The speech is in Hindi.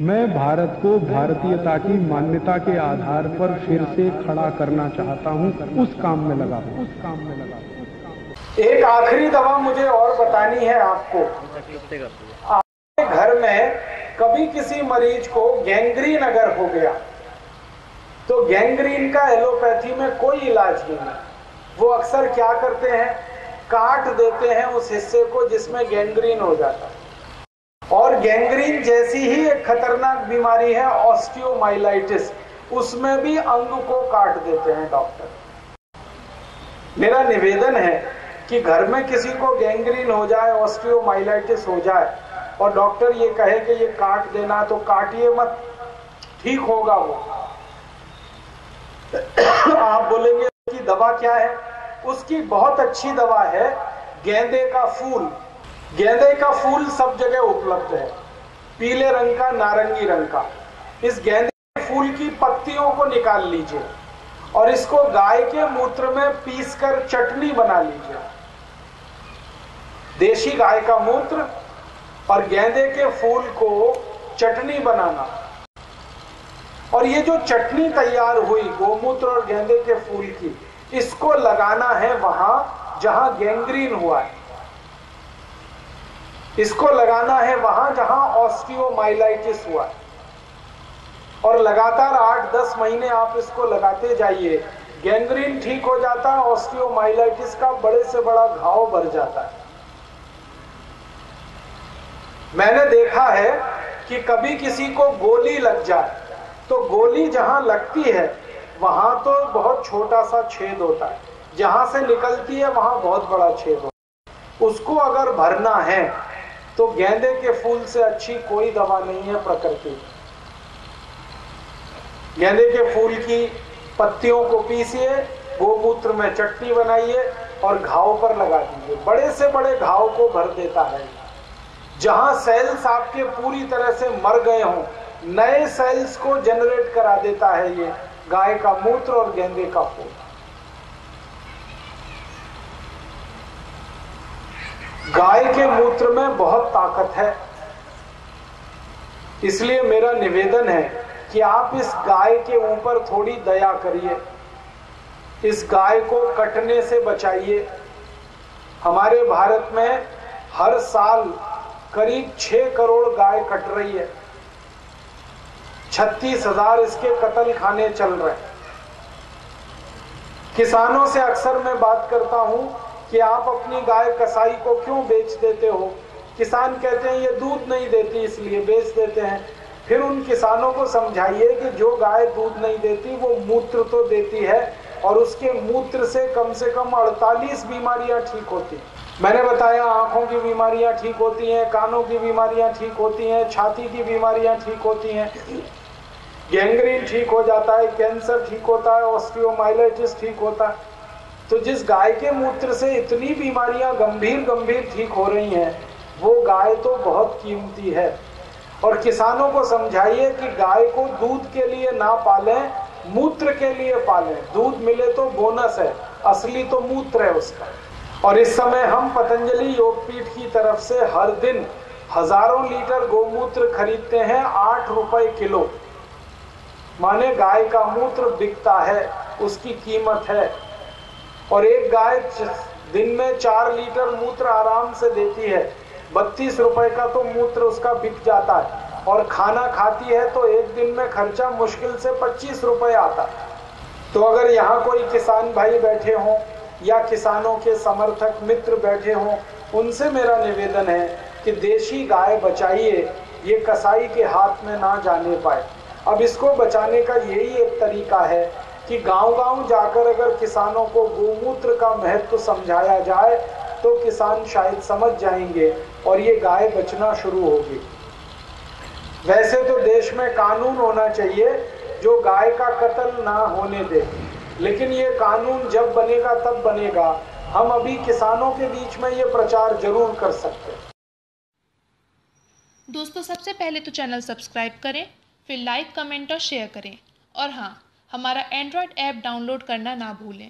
मैं भारत को भारतीयता की मान्यता के आधार पर फिर से खड़ा करना चाहता हूं, उस काम में लगा हूं। एक आखिरी दवा मुझे और बतानी है आपको। आपके घर में कभी किसी मरीज को गैंग्रीन अगर हो गया तो गैंग्रीन का एलोपैथी में कोई इलाज नहीं है। वो अक्सर क्या करते हैं, काट देते हैं उस हिस्से को जिसमें गैंग्रीन हो जाता है। और गैंग्रीन जैसी ही एक खतरनाक बीमारी है ऑस्टियोमाइलाइटिस, उसमें भी अंग को काट देते हैं डॉक्टर। मेरा निवेदन है कि घर में किसी को गैंग्रीन हो जाए, ऑस्टियोमाइलाइटिस हो जाए और डॉक्टर ये कहे कि ये काट देना, तो काटिए मत, ठीक होगा वो। आप बोलेंगे उसकी दवा क्या है? उसकी बहुत अच्छी दवा है गेंदे का फूल। गेंदे का फूल सब जगह उपलब्ध है, पीले रंग का, नारंगी रंग का। इस गेंदे के फूल की पत्तियों को निकाल लीजिए और इसको गाय के मूत्र में पीसकर चटनी बना लीजिए। देशी गाय का मूत्र और गेंदे के फूल को चटनी बनाना, और ये जो चटनी तैयार हुई गोमूत्र और गेंदे के फूल की, इसको लगाना है वहां जहां गैंग्रीन हुआ है। इसको लगाना है वहां जहां ऑस्टियोमाइलाइटिस हुआ है और लगातार 8-10 महीने आप इसको लगाते जाइए। गैंग्रीन ठीक हो जाता है, ऑस्टियोमाइलाइटिस का बड़े से बड़ा घाव भर जाता है। मैंने देखा है कि कभी किसी को गोली लग जाए तो गोली जहां लगती है वहां तो बहुत छोटा सा छेद होता है, जहां से निकलती है वहां बहुत बड़ा छेद होता है। उसको अगर भरना है तो गेंदे के फूल से अच्छी कोई दवा नहीं है प्रकृति में। गेंदे के फूल की पत्तियों को पीसिए, गोमूत्र में चटनी बनाइए और घाव पर लगा दीजिए। बड़े से बड़े घाव को भर देता है। जहां सेल्स आपके पूरी तरह से मर गए हों, नए सेल्स को जनरेट करा देता है ये गाय का मूत्र और गेंदे का फूल। गाय के मूत्र में बहुत ताकत है, इसलिए मेरा निवेदन है कि आप इस गाय के ऊपर थोड़ी दया करिए, इस गाय को कटने से बचाइए। हमारे भारत में हर साल करीब 6 करोड़ गाय कट रही है, 36,000 इसके कत्ल खाने चल रहे हैं। किसानों से अक्सर मैं बात करता हूं कि आप अपनी गाय कसाई को क्यों बेच देते हो? किसान कहते हैं ये दूध नहीं देती इसलिए बेच देते हैं। फिर उन किसानों को समझाइए कि जो गाय दूध नहीं देती वो मूत्र तो देती है और उसके मूत्र से कम 48 बीमारियां ठीक होती हैं। मैंने बताया आंखों की बीमारियां ठीक होती हैं, कानों की बीमारियां ठीक होती हैं, छाती की बीमारियां ठीक होती हैं, गैंग्रीन ठीक हो जाता है, कैंसर ठीक होता है, ऑस्टियोमाइलाइटिस ठीक होता है। तो जिस गाय के मूत्र से इतनी बीमारियां गंभीर ठीक हो रही हैं, वो गाय तो बहुत कीमती है। और किसानों को समझाइए कि गाय को दूध के लिए ना पालें, मूत्र के लिए पालें। दूध मिले तो बोनस है, असली तो मूत्र है उसका। और इस समय हम पतंजलि योगपीठ की तरफ से हर दिन हजारों लीटर गोमूत्र खरीदते हैं 8 रुपए किलो। माने गाय का मूत्र बिकता है, उसकी कीमत है। और एक गाय दिन में 4 लीटर मूत्र आराम से देती है, 32 रुपए का तो मूत्र उसका बिक जाता है। और खाना खाती है तो एक दिन में खर्चा मुश्किल से 25 रुपए आता है। तो अगर यहाँ कोई किसान भाई बैठे हों या किसानों के समर्थक मित्र बैठे हों, उनसे मेरा निवेदन है कि देशी गाय बचाइए, ये कसाई के हाथ में ना जाने पाए। अब इसको बचाने का यही एक तरीका है कि गांव-गांव जाकर अगर किसानों को गोमूत्र का महत्व समझाया जाए तो किसान शायद समझ जाएंगे और ये गाय बचना शुरू होगी। वैसे तो देश में कानून होना चाहिए जो गाय का कत्ल ना होने दे, लेकिन ये कानून जब बनेगा तब बनेगा। हम अभी किसानों के बीच में ये प्रचार जरूर कर सकते हैं। दोस्तों, सबसे पहले तो चैनल सब्सक्राइब करें, फिर लाइक, कमेंट और शेयर करें। और हाँ, हमारा एंड्रॉयड ऐप डाउनलोड करना ना भूलें।